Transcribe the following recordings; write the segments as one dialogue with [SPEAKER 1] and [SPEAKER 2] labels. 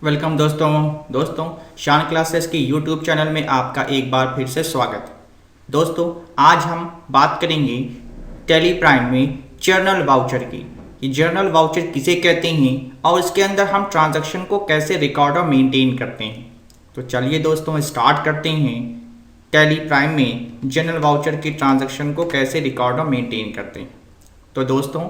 [SPEAKER 1] Welcome दोस्तों शान classes की यूट्यूब चैनल में आपका एक बार फिर से स्वागत। दोस्तों आज हम बात करेंगे टैली प्राइम में जर्नल वाउचर की कि जर्नल वाउचर किसे कहते हैं और इसके अंदर हम ट्रांजैक्शन को कैसे रिकॉर्ड और मेंटेन करते हैं। तो चलिए दोस्तों स्टार्ट करते हैं टैली प्राइम में जर्नल वाउचर की ट्रांजैक्शन को कैसे रिकॉर्ड और मेंटेन करते हैं। तो दोस्तों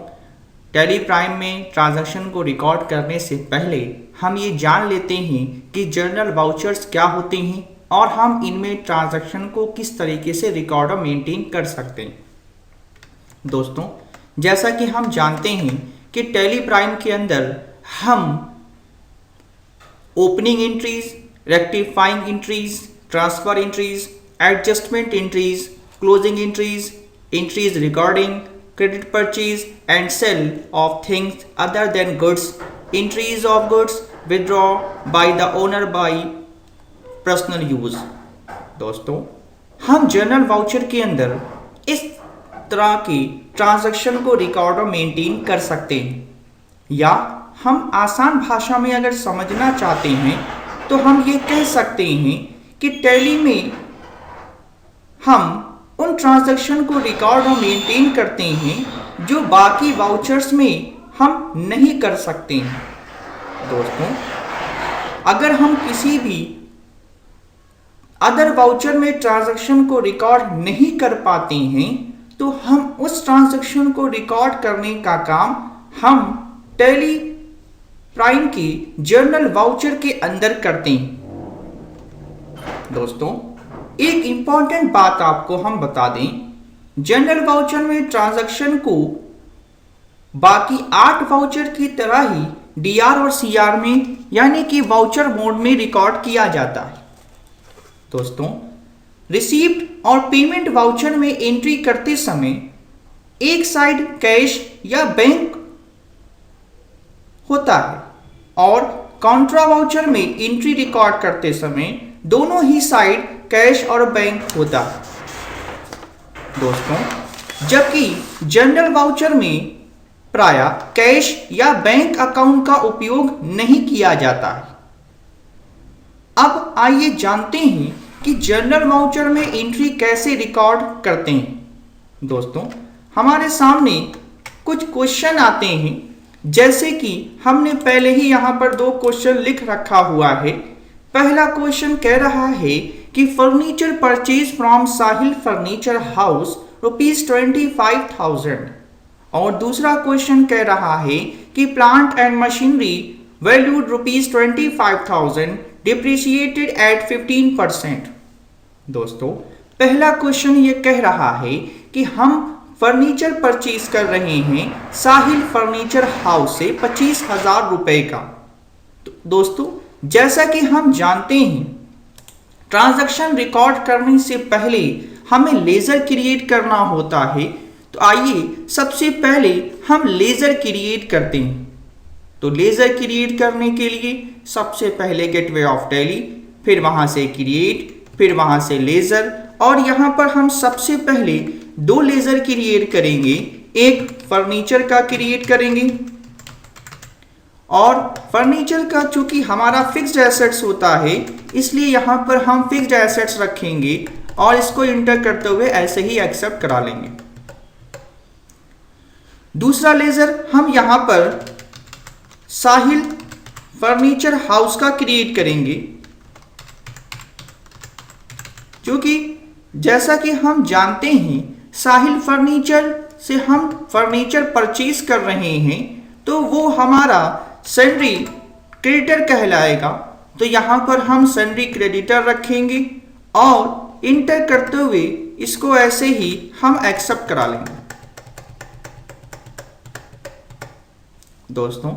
[SPEAKER 1] टैली प्राइम में ट्रांजैक्शन को रिकॉर्ड करने से पहले हम ये जान लेते हैं कि जर्नल वाउचर्स क्या होते हैं और हम इनमें ट्रांजैक्शन को किस तरीके से रिकॉर्ड और मेंटेन कर सकते हैं। दोस्तों जैसा कि हम जानते हैं कि टैली प्राइम के अंदर हम opening entries, rectifying entries, transfer entries, adjustment entries, closing entries, entries regarding credit purchase and sell of things other than goods, entries of goods withdraw by the owner by personal use। दोस्तों हम journal voucher के अंदर इस तरह की transaction को record और maintain कर सकते हैं, या हम आसान भाषा में अगर समझना चाहते हैं तो हम ये कह सकते हैं कि टैली में हम उन ट्रांजैक्शन को रिकॉर्ड और मेंटेन करते हैं जो बाकी वाउचर्स में हम नहीं कर सकते हैं। दोस्तों अगर हम किसी भी अदर वाउचर में ट्रांजैक्शन को रिकॉर्ड नहीं कर पाते हैं तो हम उस ट्रांजैक्शन को रिकॉर्ड करने का काम हम टैली प्राइम की जर्नल वाउचर के अंदर करते हैं। दोस्तों एक इंपॉर्टेंट बात आपको हम बता दें, जर्नल वाउचर में ट्रांजैक्शन को बाकी 8 वाउचर की तरह ही डीआर और सीआर में यानी कि वाउचर मोड में रिकॉर्ड किया जाता है। दोस्तों रिसीप्ट और पेमेंट वाउचर में एंट्री करते समय एक साइड कैश या बैंक होता है और कॉन्ट्रा वाउचर में एंट्री रिकॉर्ड करते समय दोनों ही साइड कैश और बैंक होता है। दोस्तों जबकि जनरल वाउचर में प्रायः कैश या बैंक अकाउंट का उपयोग नहीं किया जाता है। अब आइए जानते हैं कि जनरल वाउचर में एंट्री कैसे रिकॉर्ड करते हैं। दोस्तों हमारे सामने कुछ क्वेश्चन आते हैं, जैसे कि हमने पहले ही यहां पर 2 क्वेश्चन लिख रखा हुआ है। पहला क्वेश्चन कह रहा है कि furniture purchase from Sahil furniture house ₹25,000 और दूसरा क्वेश्चन कह रहा है कि plant and machinery valued ₹25,000 depreciated at 15%। दोस्तों पहला क्वेश्चन ये कह रहा है कि हम फर्नीचर परचेज कर रहे हैं साहिल फर्नीचर हाउस से 25,000 रुपए का। तो दोस्तों जैसा कि हम जानते हैं ट्रांजैक्शन रिकॉर्ड करने से पहले हमें लेजर क्रिएट करना होता है। तो आइए सबसे पहले हम लेजर क्रिएट करते हैं। तो लेजर क्रिएट करने के लिए सबसे पहले गेटवे ऑफ टैली, फिर वहां से क्रिएट, फिर वहां से लेजर, और यहां पर हम सबसे पहले 2 लेजर क्रिएट करेंगे। एक फर्नीचर का क्रिएट करेंगे और फर्नीचर का चूंकि हमारा फिक्स्ड एसेट्स होता है इसलिए यहां पर हम फिक्स्ड एसेट्स रखेंगे और इसको इंटर करते हुए ऐसे ही एक्सेप्ट करा लेंगे। दूसरा लेजर हम यहां पर साहिल फर्नीचर हाउस का क्रिएट करेंगे, क्योंकि जैसा कि हम जानते हैं साहिल फर्नीचर से हम फर्नीचर परचेज कर रहे हैं तो वो हमारा सैलरी क्रेडिटर कहलाएगा। तो यहां पर हम सैलरी क्रेडिटर रखेंगे और इंटर करते हुए इसको ऐसे ही हम एक्सेप्ट करा लेंगे। दोस्तों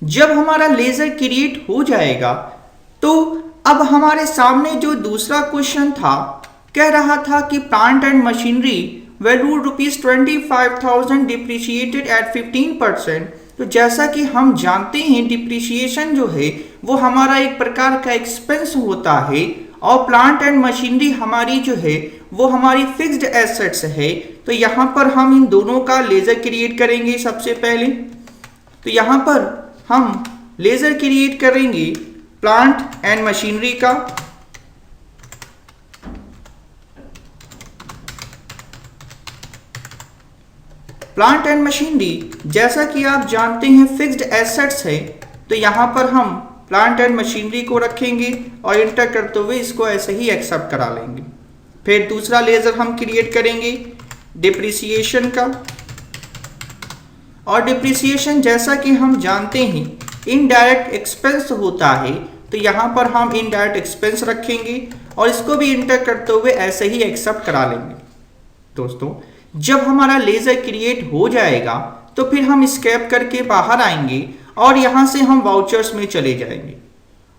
[SPEAKER 1] जब हमारा लेजर क्रिएट हो जाएगा तो अब हमारे सामने जो दूसरा क्वेश्चन था कह रहा था कि plant and machinery value ₹25,000 depreciated at 15%। तो जैसा कि हम जानते हैं डिप्रिसिएशन जो है वो हमारा एक प्रकार का एक्सपेंस होता है और प्लांट एंड मशीनरी हमारी जो है वो हमारी फिक्स्ड एसेट्स है। तो यहाँ पर हम इन दोनों का लेजर क्रिएट करेंगे सबसे पहले। तो यहाँ पर हम लेजर क्रिएट करेंगे प्लांट एंड मशीनरी का। प्लांट एंड मशीनरी जैसा कि आप जानते हैं फिक्स्ड एसेट्स है, तो यहां पर हम प्लांट एंड मशीनरी को रखेंगे और इंटर करते हुए इसको ऐसे ही एक्सेप्ट करा लेंगे। फिर दूसरा लेजर हम क्रिएट करेंगे डिप्रिसिएशन का, और डिप्रिसिएशन जैसा कि हम जानते हैं इनडायरेक्ट एक्सपेंस होता है, तो यहां पर हम इनडायरेक्ट एक्सपेंस रखेंगे और इसको भी इंटर करते हुए ऐसे ही एक्सेप्ट करा लेंगे। दोस्तों जब हमारा लेजर क्रिएट हो जाएगा तो फिर हम स्केप करके बाहर आएंगे और यहां से हम वाउचर्स में चले जाएंगे।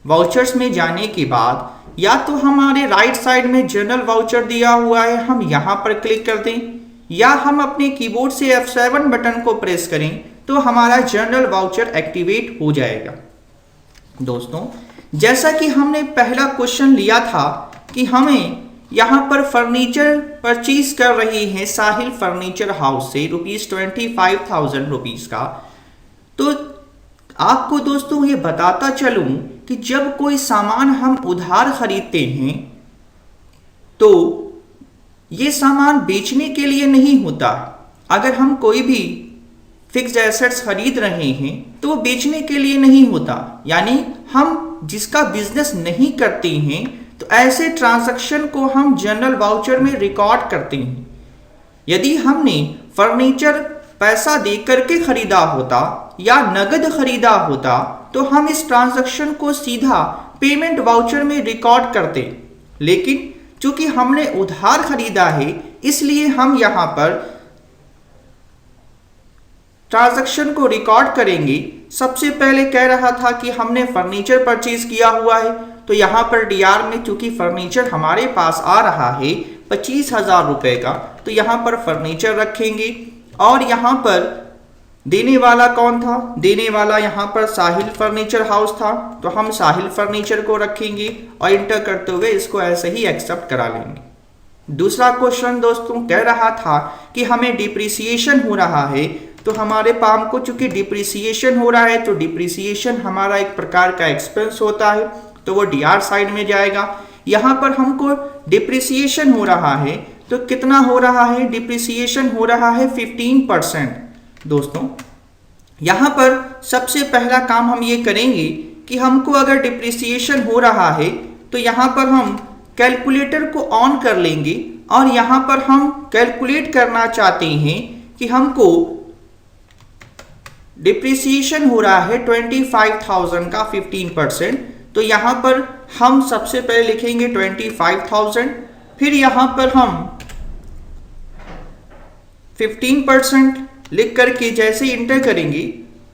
[SPEAKER 1] वाउचर्स में जाने के बाद या तो हमारे राइट साइड में जनरल वाउचर दिया हुआ है, हम यहां पर क्लिक कर दें, या हम अपने कीबोर्ड से F7 बटन को प्रेस करें तो हमारा जनरल वाउचर एक्टिवेट हो जाएगा। दोस्तों जैसा कि हमने पहला क्वेश्चन लिया था कि हमें यहां पर फर्नीचर परचेज कर रही हैं साहिल फर्नीचर हाउस से ₹25,000 का, तो आपको दोस्तों ये बताता चलूं कि जब कोई सामान हम उधार खरीदते हैं तो ये सामान बेचने के लिए नहीं होता। अगर हम कोई भी फिक्स्ड एसेट्स खरीद रहे हैं तो वो बेचने के लिए नहीं होता, यानी हम जिसका बिजनेस नहीं करते हैं तो ऐसे ट्रांजैक्शन को हम जनरल वाउचर में रिकॉर्ड करते हैं। यदि हमने फर्नीचर पैसा देकर के खरीदा होता या नगद खरीदा होता तो हम इस ट्रांजैक्शन को सीधा पेमेंट वाउचर में रिकॉर्ड करते, लेकिन चूंकि हमने उधार खरीदा है इसलिए हम यहां पर ट्रांजैक्शन को रिकॉर्ड करेंगे। सबसे पहले कह रहा था कि हमने फर्नीचर परचेज किया हुआ है, तो यहां पर डीआर में चूंकि फर्नीचर हमारे पास आ रहा है 25,000 रुपए का, तो यहां पर फर्नीचर रखेंगे। और यहां पर देने वाला कौन था? देने वाला यहां पर साहिल फर्नीचर हाउस था, तो हम साहिल फर्नीचर को रखेंगे और इंटर करते हुए इसको ऐसे ही एक्सेप्ट करा लेंगे। दूसरा क्वेश्चन दोस्तों कह रहा था कि हमें डिप्रिसिएशन हो रहा है, तो हमारे पाम को चूंकि डिप्रिसिएशन हो रहा है तो डिप्रिसिएशन हमारा एक प्रकार का एक्सपेंस होता है, तो वो डीआर साइड में जाएगा। यहां पर हमको डिप्रिसिएशन हो रहा है, तो कितना हो रहा है? डिप्रिसिएशन हो रहा है 15%। दोस्तों यहां पर सबसे पहला काम हम ये करेंगे कि हमको अगर डिप्रिसिएशन हो रहा है तो यहां पर हम कैलकुलेटर को ऑन कर लेंगे और यहां पर हम कैलकुलेट करना चाहते हैं कि हमको डिप्रिसिएशन हो रहा है 25,000 का 15%, तो यहां पर हम सबसे पहले लिखेंगे 25,000, फिर यहां पर हम 15% लिख करके जैसे इंटर करेंगे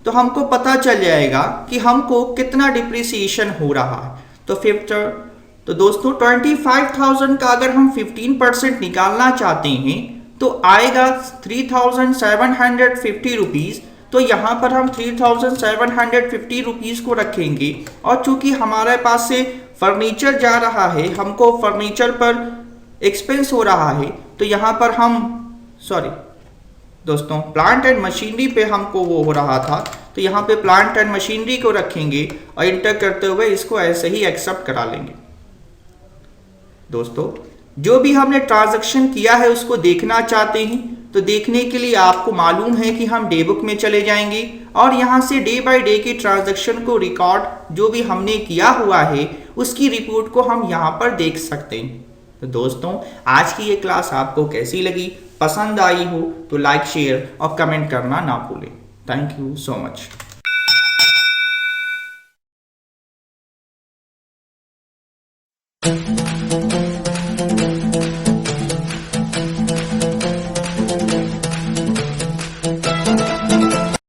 [SPEAKER 1] तो हमको पता चल जाएगा कि हमको कितना डिप्रिसिएशन हो रहा है। तो दोस्तों 25,000 का अगर हम 15% निकालना चाहते हैं तो आएगा 3,750 रुपीज। तो यहां पर हम 3,750 रुपीज को रखेंगे, और चूंकि हमारे पास से फर्नीचर जा रहा है, हमको फर्नीचर पर एक्सपेंस हो रहा है, तो यहां पर हम दोस्तों प्लांट एंड मशीनरी पे हमको वो हो रहा था, तो यहाँ पे प्लांट एंड मशीनरी को रखेंगे और इंटर करते हुए इसको ऐसे ही एक्सेप्ट करा लेंगे। दोस्तों जो भी हमने ट्रांजैक्शन किया है उसको देखना चाहते हैं, तो देखने के लिए आपको मालूम है कि हम डे बुक में चले जाएंगे और यहाँ से डे बाय डे की ट्रांजैक्शन को रिकॉर्ड जो भी हमने किया हुआ है उसकी रिपोर्ट को हम यहाँ पर देख सकते हैं। तो दोस्तों आज की ये क्लास आपको कैसी लगी? पसंद आई हो तो लाइक, शेयर और कमेंट करना ना भूलें। Thank you so much.